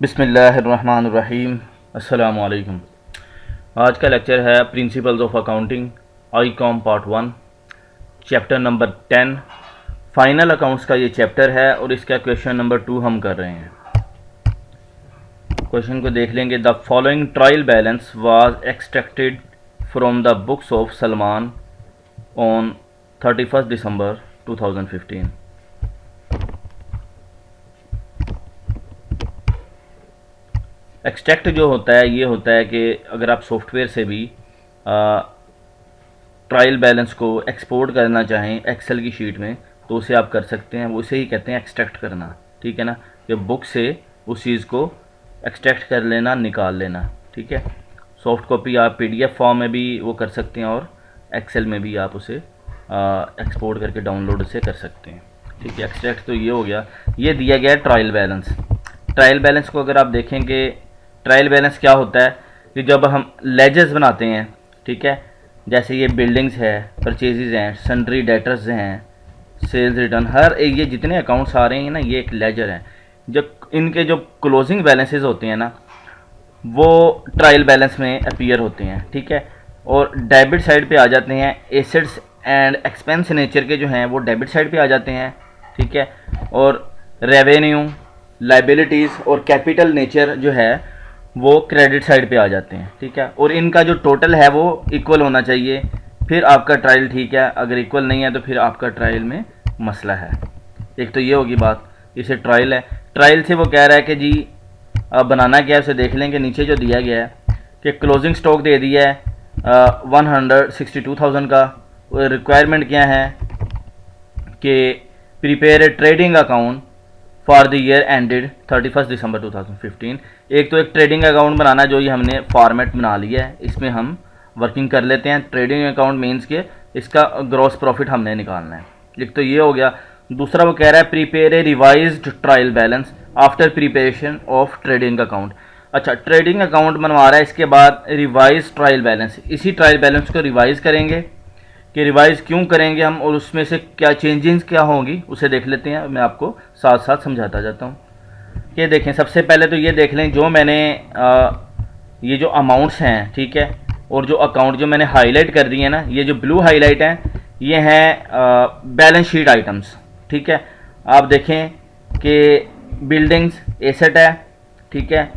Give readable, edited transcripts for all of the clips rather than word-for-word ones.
बिस्मिल्लाहिर्रहमानिर्रहीम। अस्सलामु अलैकुम। आज का लेक्चर है principles of accounting ICom part 1 chapter number 10। Final accounts का ये चैप्टर है और इसका क्वेश्चन नंबर 2 हम कर रहे हैं। क्वेश्चन को देख लेंगे। The following trial balance was extracted from the books of Salman on 31 December 2015। Extract जो होता है ये होता है कि अगर आप सॉफ्टवेयर से भी ट्रायल बैलेंस को एक्सपोर्ट करना चाहें एक्सेल की शीट में तो उसे आप कर सकते हैं। वो इसे ही कहते हैं एक्सट्रैक्ट करना, ठीक है ना, कि बुक से उस चीज़ को एक्सट्रैक्ट कर लेना, निकाल लेना, ठीक है। सॉफ्ट कॉपी आप पीडीएफ फॉर्म में भी वो कर सकते हैं और एक्सेल में भी आप उसे एक्सपोर्ट करके डाउनलोड से कर सकते हैं, ठीक है। एक्सट्रैक्ट तो ये हो गया। ये दिया गया है ट्रायल बैलेंस। ट्रायल बैलेंस को अगर आप देखेंगे, ट्रायल बैलेंस क्या होता है कि जब हम लेजर्स बनाते हैं, ठीक है, जैसे ये बिल्डिंग्स है, परचेजेज हैं, सन्ड्री डेटर्स हैं, सेल्स रिटर्न, हर एक ये जितने अकाउंट्स आ रहे हैं ना, ये एक लेजर है। जब इनके जो क्लोजिंग बैलेंसेस होते हैं ना, वो ट्रायल बैलेंस में अपीयर होते हैं, ठीक है। और डेबिट साइड पे आ जाते हैं। एसेट्स एंड एक्सपेंस नेचर के जो हैं वो डेबिट साइड पे आ जाते हैं, ठीक है। और रेवेन्यू, लाइबिलिटीज़ और कैपिटल नेचर जो है वो क्रेडिट साइड पे आ जाते हैं, ठीक है। और इनका जो टोटल है वो इक्वल होना चाहिए, फिर आपका ट्रायल ठीक है। अगर इक्वल नहीं है तो फिर आपका ट्रायल में मसला है। एक तो ये होगी बात, इसे ट्रायल है। ट्रायल से वो कह रहा है कि जी अब बनाना क्या है उसे देख लें कि नीचे जो दिया गया है कि क्लोजिंग स्टॉक दे दिया है 162,000 का। रिक्वायरमेंट क्या है कि prepare a trading account for the year ended 31 दिसंबर 2015। एक तो एक ट्रेडिंग अकाउंट बनाना, जो ये हमने फॉर्मेट बना लिया है, इसमें हम वर्किंग कर लेते हैं। ट्रेडिंग अकाउंट मीन्स के इसका ग्रॉस प्रॉफिट हमने निकालना है। एक तो ये हो गया। दूसरा वो कह रहा है prepare a revised trial balance after preparation of trading account. अच्छा, ट्रेडिंग अकाउंट बनवा रहा है, इसके बाद रिवाइज ट्रायल बैलेंस, इसी ट्रायल बैलेंस को रिवाइज करेंगे कि रिवाइज क्यों करेंगे हम और उसमें से क्या चेंजेस क्या होंगी उसे देख लेते हैं। मैं आपको साथ साथ समझाता जाता हूँ। ये देखें, सबसे पहले तो ये देख लें जो मैंने ये जो अमाउंट्स हैं, ठीक है, और जो अकाउंट जो मैंने हाईलाइट कर दिए हैं ना, ये जो ब्लू हाईलाइट हैं ये हैं बैलेंस शीट आइटम्स, ठीक है। आप देखें कि बिल्डिंग्स एसेट है, ठीक है,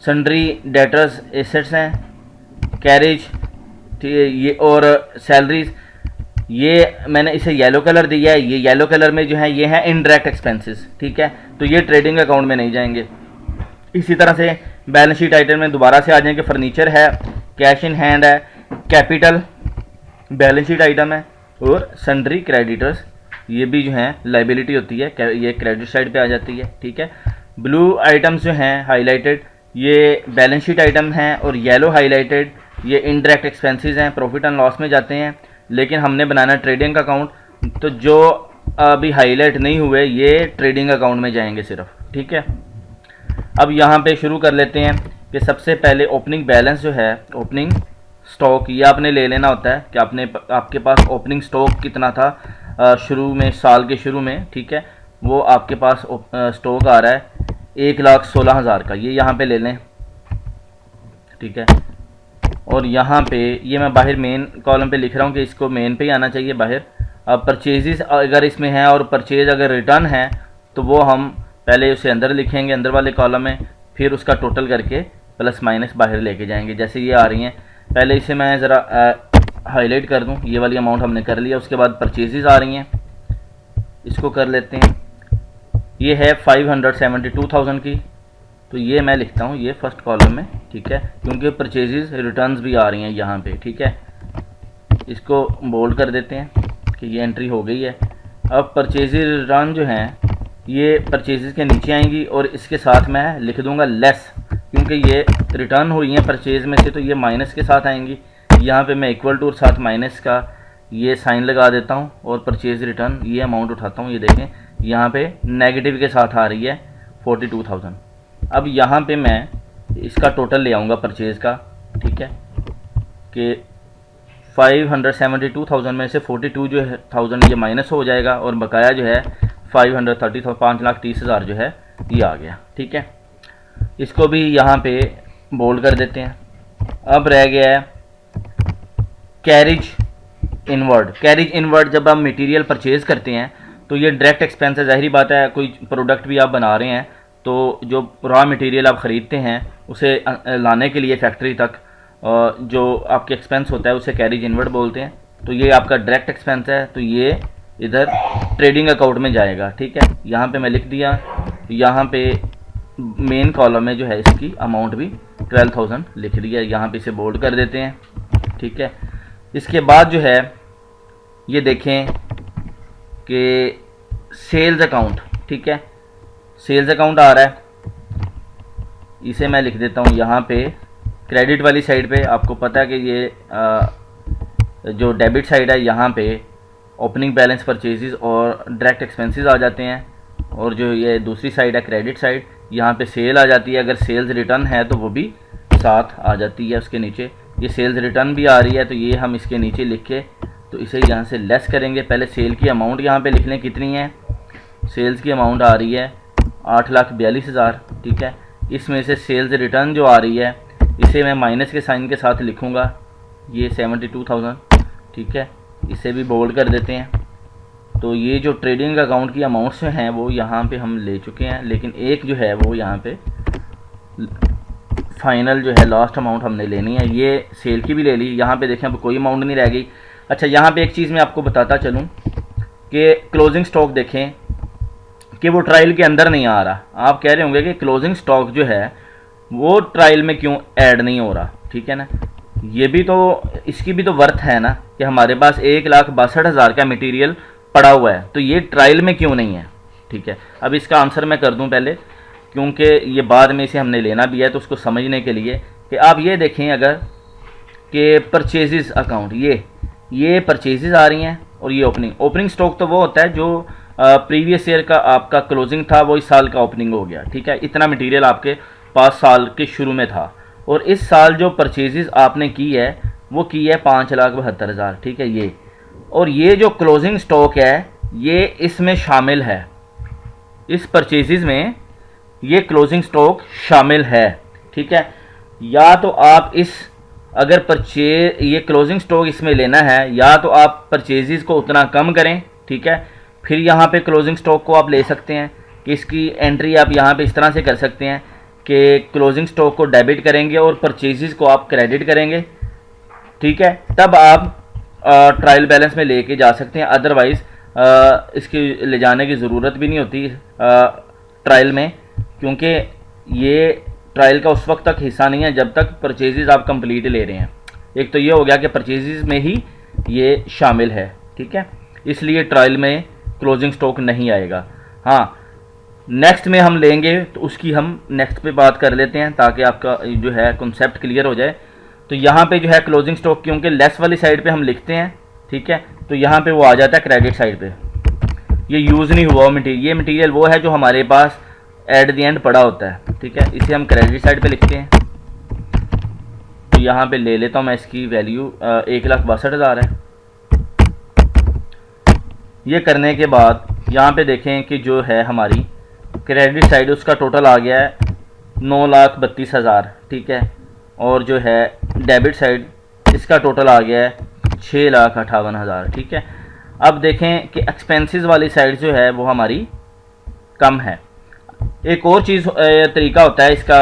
सन्ड्री डेटर्स एसेट्स हैं, कैरेज, ठीक है, ये और सैलरीज, ये मैंने इसे येलो कलर दिया है। ये येलो कलर में जो है ये है इनडायरेक्ट एक्सपेंसेस, ठीक है, तो ये ट्रेडिंग अकाउंट में नहीं जाएंगे। इसी तरह से बैलेंस शीट आइटम में दोबारा से आ जाएंगे। फर्नीचर है, कैश इन हैंड है, कैपिटल बैलेंस शीट आइटम है, और सन्ड्री क्रेडिटर्स, ये भी जो है लाइबिलिटी होती है, ये क्रेडिट साइड पे आ जाती है, ठीक है। ब्लू आइटम्स जो हैं हाईलाइटेड ये बैलेंस शीट आइटम हैं, और येलो हाईलाइटेड ये इनडायरेक्ट एक्सपेंसेस हैं, प्रॉफिट एंड लॉस में जाते हैं। लेकिन हमने बनाना ट्रेडिंग अकाउंट, तो जो अभी हाईलाइट नहीं हुए ये ट्रेडिंग अकाउंट में जाएंगे सिर्फ, ठीक है। अब यहाँ पे शुरू कर लेते हैं कि सबसे पहले ओपनिंग बैलेंस जो है, ओपनिंग स्टॉक, ये आपने ले लेना होता है कि आपके पास ओपनिंग स्टॉक कितना था शुरू में, साल के शुरू में, ठीक है। वो आपके पास स्टॉक आ रहा है 1,16,000 का, ये यहाँ पे ले लें, ठीक है। और यहाँ पे ये मैं बाहर मेन कॉलम पे लिख रहा हूँ कि इसको मेन पे ही आना चाहिए बाहर। अब परचेजेस अगर इसमें है और परचेज अगर रिटर्न है तो वो हम पहले उसे अंदर लिखेंगे, अंदर वाले कॉलम में, फिर उसका टोटल करके प्लस माइनस बाहर लेके जाएंगे। जैसे ये आ रही हैं, पहले इसे मैं ज़रा हाईलाइट कर दूँ। ये वाली अमाउंट हमने कर लिया। उसके बाद परचेजेस आ रही हैं, इसको कर लेते हैं। ये है 572,000 की, तो ये मैं लिखता हूँ ये फर्स्ट कॉलम में, ठीक है, क्योंकि परचेजेस रिटर्न्स भी आ रही हैं यहाँ पे, ठीक है। इसको बोल्ड कर देते हैं कि ये एंट्री हो गई है। अब परचेजेस रिटर्न जो हैं ये परचेजेस के नीचे आएंगी और इसके साथ मैं लिख दूंगा लेस, क्योंकि ये रिटर्न हुई हैं परचेज में से, तो ये माइनस के साथ आएंगी। यहाँ पे मैं इक्वल टू और साथ माइनस का ये साइन लगा देता हूँ और परचेज रिटर्न ये अमाउंट उठाता हूँ। ये देखें यहाँ पे नेगेटिव के साथ आ रही है 42,000। अब यहाँ पे मैं इसका टोटल ले आऊँगा परचेज़ का, ठीक है, कि 572,000 में से 42 जो है 1000 ये माइनस हो जाएगा और बकाया जो है 530,000 5,30,000 जो है ये आ गया, ठीक है। इसको भी यहाँ पे बोल्ड कर देते हैं। अब रह गया है कैरिज इनवर्ड। कैरिज इनवर्ड जब हम मटेरियल परचेज़ करते हैं तो ये डायरेक्ट एक्सपेंस है। ज़ाहिर बात है, कोई प्रोडक्ट भी आप बना रहे हैं तो जो रॉ मटेरियल आप ख़रीदते हैं उसे लाने के लिए फैक्ट्री तक जो आपके एक्सपेंस होता है उसे कैरिज इनवर्ड बोलते हैं। तो ये आपका डायरेक्ट एक्सपेंस है, तो ये इधर ट्रेडिंग अकाउंट में जाएगा। ठीक है, यहाँ पे मैं लिख दिया। यहाँ पे मेन कॉलम में जो है इसकी अमाउंट भी 12,000 लिख दिया। यहाँ पे इसे बोल्ड कर देते हैं। ठीक है, इसके बाद जो है ये देखें कि सेल्स अकाउंट, ठीक है, सेल्स अकाउंट आ रहा है, इसे मैं लिख देता हूँ यहाँ पे क्रेडिट वाली साइड पे। आपको पता है कि ये जो डेबिट साइड है यहाँ पे ओपनिंग बैलेंस, परचेजेस और डायरेक्ट एक्सपेंसेस आ जाते हैं, और जो ये दूसरी साइड है क्रेडिट साइड, यहाँ पे सेल आ जाती है। अगर सेल्स रिटर्न है तो वो भी साथ आ जाती है उसके नीचे। ये सेल्स रिटर्न भी आ रही है, तो ये हम इसके नीचे लिख के तो इसे यहाँ से लेस करेंगे। पहले सेल की अमाउंट यहाँ पे लिख लें कितनी है। सेल्स की अमाउंट आ रही है 8,42,000। ठीक है, इसमें से सेल्स रिटर्न जो आ रही है इसे मैं माइनस के साइन के साथ लिखूँगा, ये 72,000। ठीक है, इसे भी बोल्ड कर देते हैं। तो ये जो ट्रेडिंग अकाउंट की अमाउंट्स हैं वो यहाँ पे हम ले चुके हैं, लेकिन एक जो है वो यहाँ पे फाइनल जो है लास्ट अमाउंट हमने लेनी है। ये सेल की भी ले ली। यहाँ पे देखें अब कोई अमाउंट नहीं रह गई। अच्छा, यहाँ पे एक चीज़ मैं आपको बताता चलूँ कि क्लोजिंग स्टॉक देखें कि वो ट्रायल के अंदर नहीं आ रहा। आप कह रहे होंगे कि क्लोजिंग स्टॉक जो है वो ट्रायल में क्यों ऐड नहीं हो रहा। ठीक है ना, ये भी तो, इसकी भी तो वर्थ है ना कि हमारे पास 1,62,000 का मटेरियल पड़ा हुआ है, तो ये ट्रायल में क्यों नहीं है। ठीक है, अब इसका आंसर मैं कर दूं पहले, क्योंकि ये बाद में इसे हमने लेना भी है, तो उसको समझने के लिए कि आप ये देखें अगर कि परचेजेस अकाउंट, ये परचेजेस आ रही हैं और ये ओपनिंग स्टॉक तो वो होता है जो प्रीवियस ईयर का आपका क्लोजिंग था वो इस साल का ओपनिंग हो गया। ठीक है, इतना मटेरियल आपके पास साल के शुरू में था, और इस साल जो परचेजेस आपने की है वो की है 5,72,000। ठीक है, ये और ये जो क्लोजिंग स्टॉक है ये इसमें शामिल है, इस परचेजेस में ये क्लोजिंग स्टॉक शामिल है। ठीक है, या तो आप अगर ये क्लोजिंग स्टॉक इसमें लेना है, या तो आप परचेजेस को उतना कम करें। ठीक है, फिर यहाँ पे क्लोजिंग स्टॉक को आप ले सकते हैं कि इसकी एंट्री आप यहाँ पे इस तरह से कर सकते हैं कि क्लोजिंग स्टॉक को डेबिट करेंगे और परचेजेस को आप क्रेडिट करेंगे। ठीक है, तब आप ट्रायल बैलेंस में लेके जा सकते हैं। अदरवाइज़ इसकी ले जाने की ज़रूरत भी नहीं होती ट्रायल में, क्योंकि ये ट्रायल का उस वक्त तक हिस्सा नहीं है जब तक परचेजेस आप कंप्लीट ले रहे हैं। एक तो ये हो गया कि परचेजेस में ही ये शामिल है। ठीक है, इसलिए ट्रायल में क्लोजिंग स्टॉक नहीं आएगा। हाँ, नेक्स्ट में हम लेंगे तो उसकी हम नेक्स्ट पे बात कर लेते हैं, ताकि आपका जो है कॉन्सेप्ट क्लियर हो जाए। तो यहाँ पे जो है क्लोजिंग स्टॉक क्योंकि लेस वाली साइड पे हम लिखते हैं, ठीक है, तो यहाँ पे वो आ जाता है क्रेडिट साइड पे। ये यूज़ नहीं हुआ मटेरियल, ये मटेरियल वो है जो हमारे पास एट द एंड पड़ा होता है। ठीक है, इसे हम क्रेडिट साइड पे लिखते हैं। तो यहाँ पे ले लेता हूँ मैं, इसकी वैल्यू 1,62,000 है। ये करने के बाद यहाँ पे देखें कि जो है हमारी क्रेडिट साइड उसका टोटल आ गया है 9,32,000। ठीक है, और जो है डेबिट साइड इसका टोटल आ गया है 6,58,000। ठीक है, अब देखें कि एक्सपेंसेस वाली साइड जो है वो हमारी कम है। एक और चीज़ तरीका होता है इसका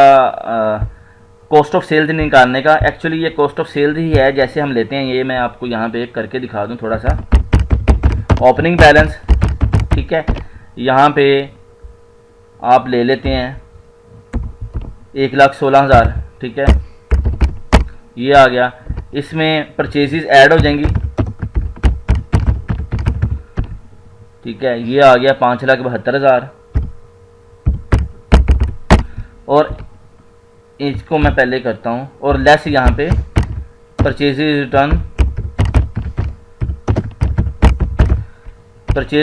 कॉस्ट ऑफ सेल्स निकालने का। एक्चुअली ये कॉस्ट ऑफ सेल्स ही है जैसे हम लेते हैं। ये मैं आपको यहाँ पे एक करके दिखा दूँ थोड़ा सा। ओपनिंग बैलेंस, ठीक है, यहाँ पे आप ले लेते हैं 1,16,000। ठीक है, ये आ गया। इसमें परचेजेस ऐड हो जाएंगी। ठीक है, ये आ गया 5,72,000। और इसको मैं पहले करता हूँ, और लेस यहाँ पे परचेज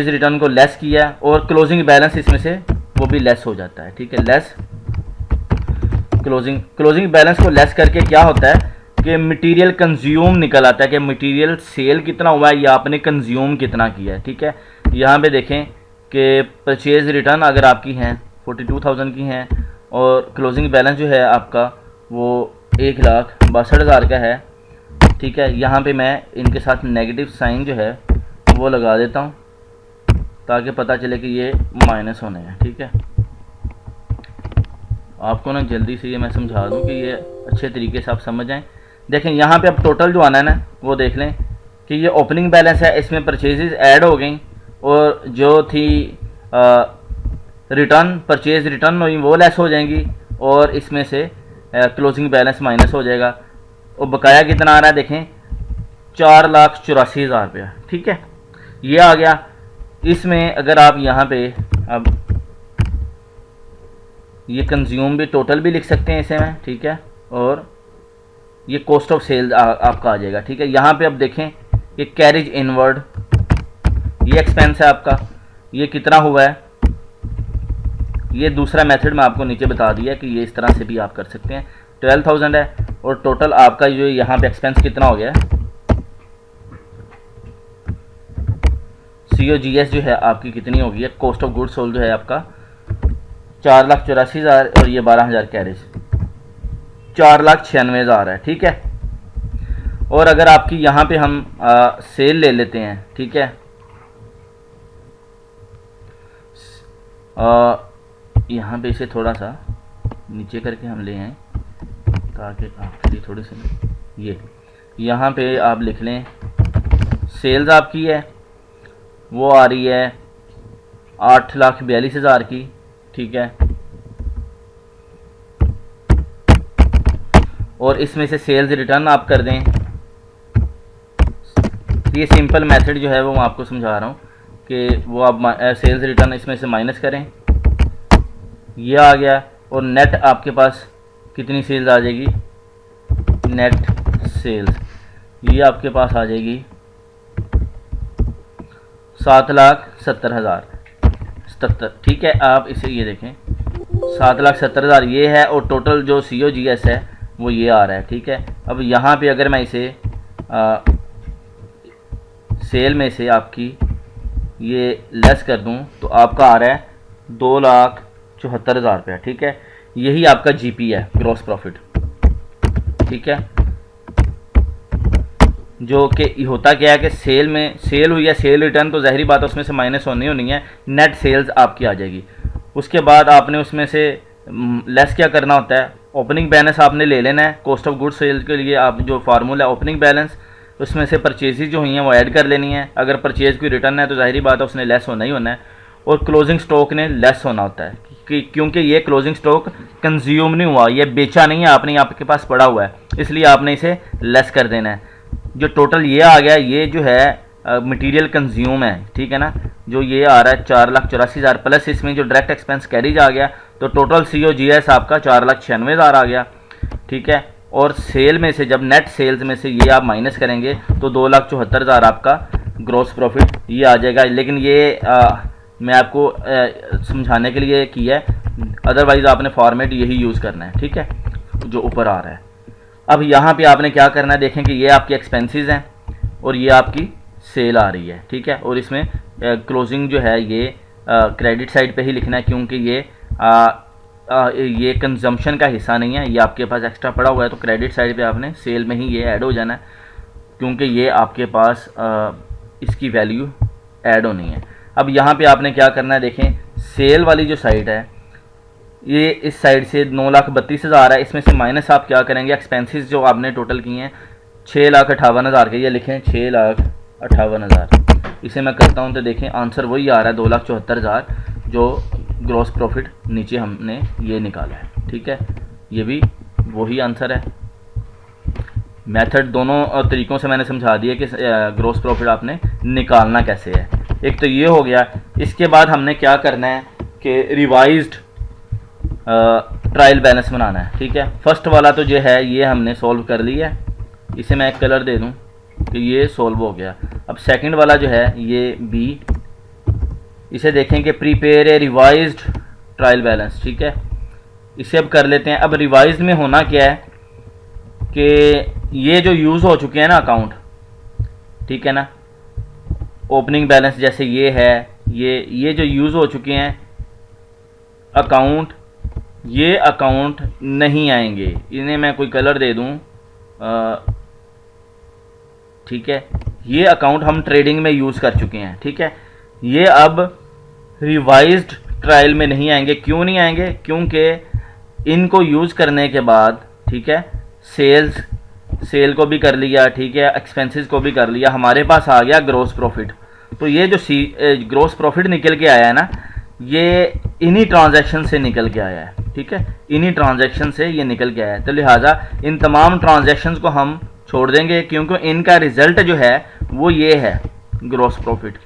रिटर्न को लेस किया, और क्लोजिंग बैलेंस इसमें से वो भी लेस हो जाता है। ठीक है, लेस क्लोजिंग बैलेंस को लेस करके क्या होता है कि मटेरियल कंज्यूम निकल आता है कि मटेरियल सेल कितना हुआ है या आपने कंज्यूम कितना किया है। ठीक है, यहाँ पे देखें कि परचेज रिटर्न अगर आपकी हैं 42,000 की हैं, और क्लोजिंग बैलेंस जो है आपका वो 1,62,000 का है। ठीक है, यहाँ पे मैं इनके साथ नेगेटिव साइन जो है वो लगा देता हूँ ताकि पता चले कि ये माइनस होने हैं। ठीक है, आपको ना जल्दी से ये मैं समझा दूँ कि ये अच्छे तरीके से आप समझ जाएं। देखें यहाँ पे अब टोटल जो आना है ना वो देख लें कि ये ओपनिंग बैलेंस है, इसमें परचेजेज ऐड हो गई और जो थी रिटर्न परचेज रिटर्न हुई वो लेस हो जाएंगी और इसमें से क्लोजिंग बैलेंस माइनस हो जाएगा। और बकाया कितना आ रहा है देखें, 4,84,000 रुपया। ठीक है, ये आ गया। इसमें अगर आप यहाँ पे अब ये कंज्यूम भी टोटल भी लिख सकते हैं इसे में। ठीक है, और ये कॉस्ट ऑफ सेल आपका आ जाएगा। ठीक है, यहाँ पे अब देखें ये कैरिज इनवर्ड ये एक्सपेंस है आपका, ये कितना हुआ है, ये दूसरा मेथड मैं आपको नीचे बता दिया कि ये इस तरह से भी आप कर सकते हैं। 12,000 है और टोटल आपका जो यहाँ पे एक्सपेंस कितना हो गया है, COGS जो है आपकी कितनी होगी है, कॉस्ट ऑफ गुड्स सोल्ड जो है आपका 4,84,000 और ये 12,000 कैरेज 4,96,000 है। ठीक है, और अगर आपकी यहाँ पे हम सेल ले लेते हैं। ठीक है, यहाँ पे इसे थोड़ा सा नीचे करके हम ले आए ताकि आपके लिए थोड़ी सी ये यहाँ पे आप लिख लें सेल्स आपकी है वो आ रही है 8,42,000 की। ठीक है, और इसमें से सेल्स रिटर्न आप कर दें। ये सिंपल मेथड जो है वो मैं आपको समझा रहा हूँ कि वो आप सेल्स रिटर्न इसमें से माइनस करें, ये आ गया। और नेट आपके पास कितनी सेल्स आ जाएगी, नेट सेल्स ये आपके पास आ जाएगी 7,70,000। ठीक है, आप इसे ये देखें 7,70,000 ये है और टोटल जो COGS है वो ये आ रहा है। ठीक है, अब यहाँ पे अगर मैं इसे सेल में से आपकी ये लेस कर दूँ तो आपका आ रहा है 2,74,000 रुपया। ठीक है, यही आपका GP है, ग्रॉस प्रॉफिट। ठीक है, जो कि होता क्या है कि सेल में सेल हुई है, सेल रिटर्न तो ज़ाहिरी बात है उसमें से माइनस होनी है, नेट सेल्स आपकी आ जाएगी। उसके बाद आपने उसमें से लेस क्या करना होता है, ओपनिंग बैलेंस आपने ले लेना है। कॉस्ट ऑफ गुड्स सेल के लिए आप जो फार्मूला है ओपनिंग बैलेंस, उसमें से परचेजेज जो हुई हैं वो ऐड कर लेनी है। अगर परचेज कोई रिटर्न है तो ज़ाहिरी बात है उसने लेस होना ही होना है, और क्लोजिंग स्टॉक ने लेस होना होता है क्योंकि ये क्लोजिंग स्टॉक कंज्यूम नहीं हुआ, ये बेचा नहीं है आपने, आपके पास पड़ा हुआ है, इसलिए आपने इसे लेस कर देना है। जो टोटल ये आ गया ये जो है मटेरियल कंज्यूम है। ठीक है ना, जो ये आ रहा है 4,84,000 प्लस इसमें जो डायरेक्ट एक्सपेंस कैरीज आ गया तो टोटल COGS आपका 4,96,000 आ गया। ठीक है, और सेल में से जब नेट सेल्स में से ये आप माइनस करेंगे तो 2,74,000 आपका ग्रॉस प्रॉफिट ये आ जाएगा। लेकिन ये मैं आपको समझाने के लिए किया है, अदरवाइज़ आपने फॉर्मेट यही यूज़ करना है। ठीक है, जो ऊपर आ रहा है। अब यहाँ पे आपने क्या करना है, देखें कि ये आपके एक्सपेंसेस हैं और ये आपकी सेल आ रही है। ठीक है, और इसमें क्लोजिंग जो है ये क्रेडिट साइड पे ही लिखना है क्योंकि ये कंजम्पशन का हिस्सा नहीं है, ये आपके पास एक्स्ट्रा पड़ा हुआ है, तो क्रेडिट साइड पे आपने सेल में ही ये ऐड हो जाना है क्योंकि ये आपके पास इसकी वैल्यू ऐड होनी है। अब यहाँ पे आपने क्या करना है, देखें सेल वाली जो साइड है ये इस साइड से 9,32,000 है, इसमें से माइनस आप क्या करेंगे, एक्सपेंसेस जो आपने टोटल किए हैं 6,58,000 के, ये लिखें 6,58,000। इसे मैं करता हूँ तो देखें आंसर वही आ रहा है 2,74,000 जो ग्रॉस प्रॉफिट नीचे हमने ये निकाला है। ठीक है, ये भी वही आंसर है। मेथड दोनों तरीक़ों से मैंने समझा दिया कि ग्रॉस प्रॉफिट आपने निकालना कैसे है। एक तो ये हो गया, इसके बाद हमने क्या करना है कि रिवाइज्ड ट्रायल बैलेंस बनाना है। ठीक है, फर्स्ट वाला तो जो है ये हमने सॉल्व कर लिया है, इसे मैं एक कलर दे दूं कि ये सॉल्व हो गया। अब सेकंड वाला जो है ये B, इसे देखें कि प्रीपेयर ए रिवाइज्ड ट्रायल बैलेंस। ठीक है, इसे अब कर लेते हैं। अब रिवाइज्ड में होना क्या है कि ये जो यूज़ हो चुके हैं ना अकाउंट, ठीक है ना, ओपनिंग बैलेंस जैसे ये है, ये जो यूज़ हो चुके हैं अकाउंट ये अकाउंट नहीं आएंगे, इन्हें मैं कोई कलर दे दूं, ठीक है। ये अकाउंट हम ट्रेडिंग में यूज़ कर चुके हैं, ठीक है। ये अब रिवाइज्ड ट्रायल में नहीं आएंगे। क्यों नहीं आएंगे? क्योंकि इनको यूज़ करने के बाद, ठीक है, सेल को भी कर लिया, ठीक है, एक्सपेंसेस को भी कर लिया, हमारे पास आ गया ग्रॉस प्रॉफिट। तो ये जो ग्रॉस प्रॉफिट निकल के आया है ना, ये इन्हीं ट्रांजैक्शन से निकल के आया है, ठीक है, इन्हीं ट्रांजैक्शन से ये निकल के आया है। तो लिहाजा इन तमाम ट्रांजैक्शंस को हम छोड़ देंगे, क्योंकि इनका रिजल्ट जो है वो ये है ग्रॉस प्रॉफिट।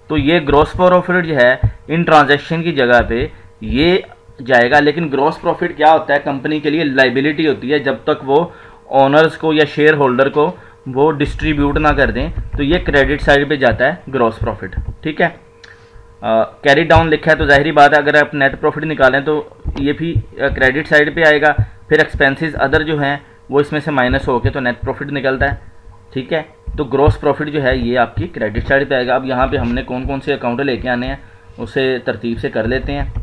तो ये ग्रॉस प्रॉफिट जो है इन ट्रांजैक्शन की जगह पे ये जाएगा। लेकिन ग्रॉस प्रॉफिट क्या होता है? कंपनी के लिए लाइबिलिटी होती है, जब तक वो ओनर्स को या शेयर होल्डर को वो डिस्ट्रीब्यूट ना कर दें, तो ये क्रेडिट साइड पे जाता है ग्रॉस प्रॉफिट, ठीक है। कैरी डाउन लिखा है तो जाहिर बात है, अगर आप नेट प्रॉफिट निकालें तो ये भी क्रेडिट साइड पे आएगा। फिर एक्सपेंसेस अदर जो हैं वो इसमें से माइनस होके तो नेट प्रॉफिट निकलता है, ठीक है। तो ग्रॉस प्रॉफिट जो है ये आपकी क्रेडिट साइड पे आएगा। अब यहाँ पे हमने कौन कौन से अकाउंट लेके आने हैं उसे तरतीब से कर लेते हैं।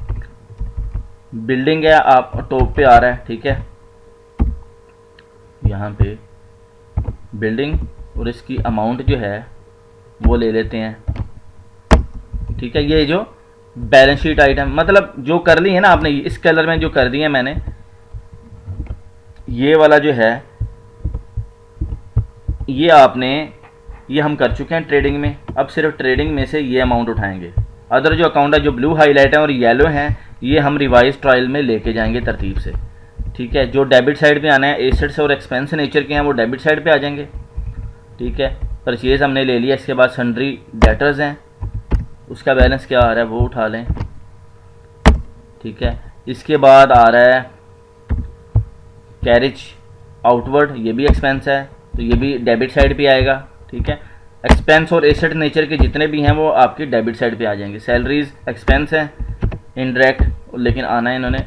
बिल्डिंग है, आप टॉप पे आ रहा है, ठीक है, यहाँ पे बिल्डिंग, और इसकी अमाउंट जो है वो ले लेते हैं, ठीक है। ये जो बैलेंस शीट आइटम मतलब जो कर ली है ना आपने, इस कलर में जो कर दी है मैंने, ये वाला जो है ये आपने, ये हम कर चुके हैं ट्रेडिंग में। अब सिर्फ ट्रेडिंग में से ये अमाउंट उठाएंगे। अदर जो अकाउंट है जो ब्लू हाईलाइट है और येलो हैं, ये हम रिवाइज ट्रायल में लेके जाएंगे तरतीब से, ठीक है। जो डेबिट साइड पे आना है, एसेट्स और एक्सपेंस नेचर के हैं, वो डेबिट साइड पे आ जाएंगे, ठीक है। परचेज हमने ले लिया। इसके बाद सन्ड्री डेटर्स हैं, उसका बैलेंस क्या आ रहा है वो उठा लें, ठीक है। इसके बाद आ रहा है कैरेज आउटवर्ड, ये भी एक्सपेंस है, तो ये भी डेबिट साइड पे आएगा, ठीक है। एक्सपेंस और एसेट नेचर के जितने भी हैं वो आपकी डेबिट साइड पे आ जाएंगे। सैलरीज एक्सपेंस है इनडायरेक्ट, लेकिन आना है इन्होंने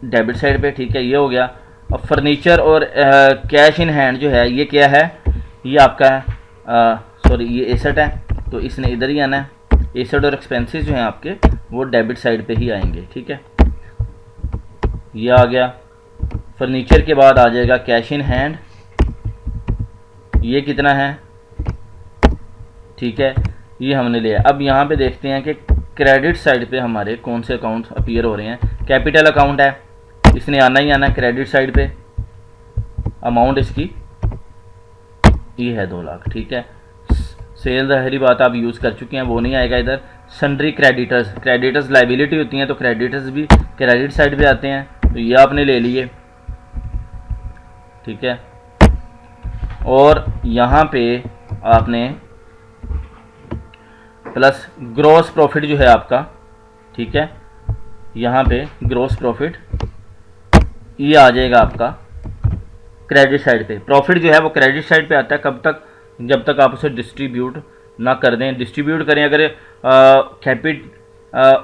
डेबिट साइड पे, ठीक है, ये हो गया। अब फर्नीचर और कैश इन हैंड जो है ये क्या है? ये आपका सॉरी ये एसेट है, तो इसने इधर ही आना है। एसेट और एक्सपेंसेस जो हैं आपके वो डेबिट साइड पे ही आएंगे, ठीक है। ये आ गया। फर्नीचर के बाद आ जाएगा कैश इन हैंड, ये कितना है, ठीक है, ये हमने लिया। अब यहाँ पे देखते हैं कि क्रेडिट साइड पे हमारे कौन से अकाउंट अपीयर हो रहे हैं। कैपिटल अकाउंट है, इसने आना ही आना है क्रेडिट साइड पे। अमाउंट इसकी ये है 2 लाख, ठीक है। सेल जाहिर बात आप यूज़ कर चुके हैं, वो नहीं आएगा इधर। सन्ड्री क्रेडिटर्स लाइबिलिटी होती हैं, तो क्रेडिटर्स भी क्रेडिट साइड पे आते हैं, तो ये आपने ले लिए, ठीक है। और यहाँ पे आपने प्लस ग्रॉस प्रॉफिट जो है आपका, ठीक है, यहाँ पे ग्रॉस प्रॉफिट ये आ जाएगा आपका क्रेडिट साइड पे। प्रॉफिट जो है वो क्रेडिट साइड पे आता है कब तक? जब तक आप उसे डिस्ट्रीब्यूट ना कर दें। डिस्ट्रीब्यूट करें अगर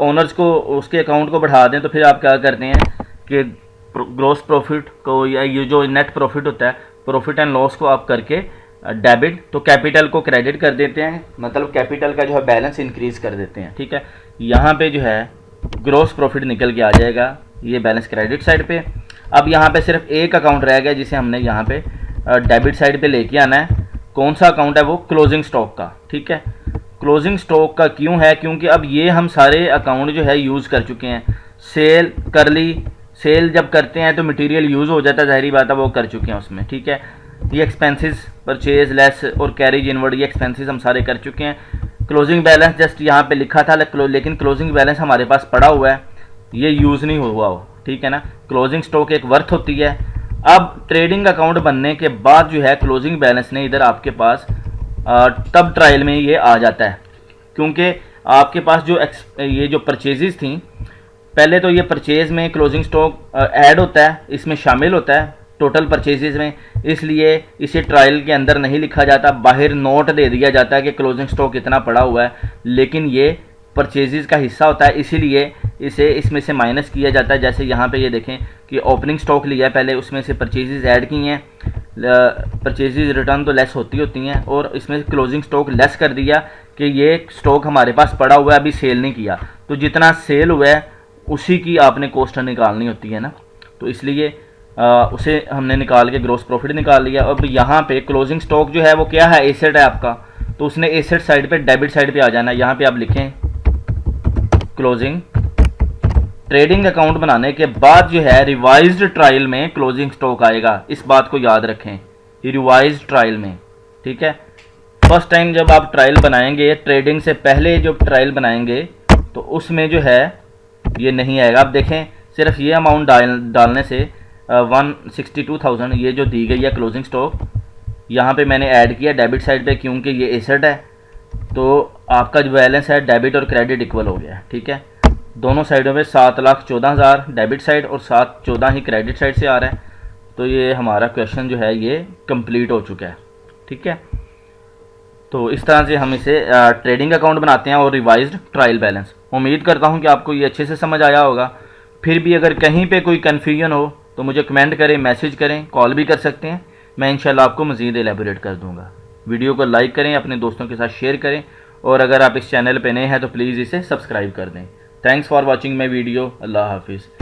ओनर्स को उसके अकाउंट को बढ़ा दें, तो फिर आप क्या करते हैं कि ग्रॉस प्रॉफिट को या ये जो नेट प्रॉफिट होता है, प्रॉफिट एंड लॉस को आप करके डेबिट, तो कैपिटल को क्रेडिट कर देते हैं, मतलब कैपिटल का जो है बैलेंस इंक्रीज कर देते हैं, ठीक है। यहाँ पे जो है ग्रॉस प्रॉफिट निकल के आ जाएगा, ये बैलेंस क्रेडिट साइड पे। अब यहाँ पे सिर्फ एक अकाउंट रह गया जिसे हमने यहाँ पे डेबिट साइड पे लेके आना है। कौन सा अकाउंट है वो? क्लोजिंग स्टॉक का, ठीक है। क्लोजिंग स्टॉक का क्यों है? क्योंकि अब ये हम सारे अकाउंट जो है यूज़ कर चुके हैं। सेल कर ली, सेल जब करते हैं तो मटेरियल यूज़ हो जाता है, जाहिर बात है वो कर चुके हैं उसमें, ठीक है। ये एक्सपेंसेस परचेज लेस और कैरेज इनवर्ड, ये एक्सपेंसेस हम सारे कर चुके हैं। क्लोजिंग बैलेंस जस्ट यहाँ पे लिखा था, लेकिन क्लोजिंग बैलेंस हमारे पास पड़ा हुआ है, ये यूज़ नहीं हुआ हो, ठीक है ना। क्लोजिंग स्टॉक एक वर्थ होती है। अब ट्रेडिंग अकाउंट बनने के बाद जो है क्लोजिंग बैलेंस ने इधर आपके पास तब ट्रायल में ये आ जाता है, क्योंकि आपके पास जो ये जो परचेजेस थी, पहले तो ये परचेज में क्लोजिंग स्टॉक ऐड होता है, इसमें शामिल होता है टोटल परचेजेस में, इसलिए इसे ट्रायल के अंदर नहीं लिखा जाता, बाहर नोट दे दिया जाता है कि क्लोजिंग स्टॉक इतना पड़ा हुआ है, लेकिन ये परचेजेस का हिस्सा होता है, इसीलिए इसे इसमें से माइनस किया जाता है। जैसे यहाँ पे ये देखें कि ओपनिंग स्टॉक लिया है पहले, उसमें से परचेजेस ऐड की हैं, परचेजेस रिटर्न तो लेस होती हैं, और इसमें क्लोजिंग स्टॉक लेस कर दिया कि ये स्टॉक हमारे पास पड़ा हुआ है, अभी सेल नहीं किया, तो जितना सेल हुआ है उसी की आपने कॉस्ट निकालनी होती है ना, तो इसलिए उसे हमने निकाल के ग्रॉस प्रॉफिट निकाल लिया। अब यहाँ पे क्लोजिंग स्टॉक जो है वो क्या है, एसेट है आपका, तो उसने एसेट साइड पे डेबिट साइड पे आ जाना है। यहाँ पे आप लिखें क्लोजिंग, ट्रेडिंग अकाउंट बनाने के बाद जो है रिवाइज्ड ट्रायल में क्लोजिंग स्टॉक आएगा, इस बात को याद रखें, रिवाइज्ड ट्रायल में, ठीक है। फर्स्ट टाइम जब आप ट्रायल बनाएंगे, ट्रेडिंग से पहले जब ट्रायल बनाएंगे तो उसमें जो है ये नहीं आएगा। आप देखें सिर्फ ये अमाउंट डालने से 162,000 ये जो दी गई है क्लोजिंग स्टॉक, यहाँ पे मैंने ऐड किया डेबिट साइड पे क्योंकि ये एसेट है, तो आपका जो बैलेंस है डेबिट और क्रेडिट इक्वल हो गया, ठीक है। दोनों साइडों में 7,14,000 डेबिट साइड और 7,14 ही क्रेडिट साइड से आ रहा है, तो ये हमारा क्वेश्चन जो है ये कंप्लीट हो चुका है, ठीक है। तो इस तरह से हम इसे ट्रेडिंग अकाउंट बनाते हैं और रिवाइज्ड ट्रायल बैलेंस। उम्मीद करता हूँ कि आपको ये अच्छे से समझ आया होगा। फिर भी अगर कहीं पे कोई कन्फ्यूजन हो तो मुझे कमेंट करें, मैसेज करें, कॉल भी कर सकते हैं, मैं इंशाल्लाह आपको मज़ीद एलेबोरेट कर दूँगा। वीडियो को लाइक करें, अपने दोस्तों के साथ शेयर करें, और अगर आप इस चैनल पे नए हैं तो प्लीज़ इसे सब्सक्राइब कर दें। Thanks for watching my video. अल्लाह हाफिज़।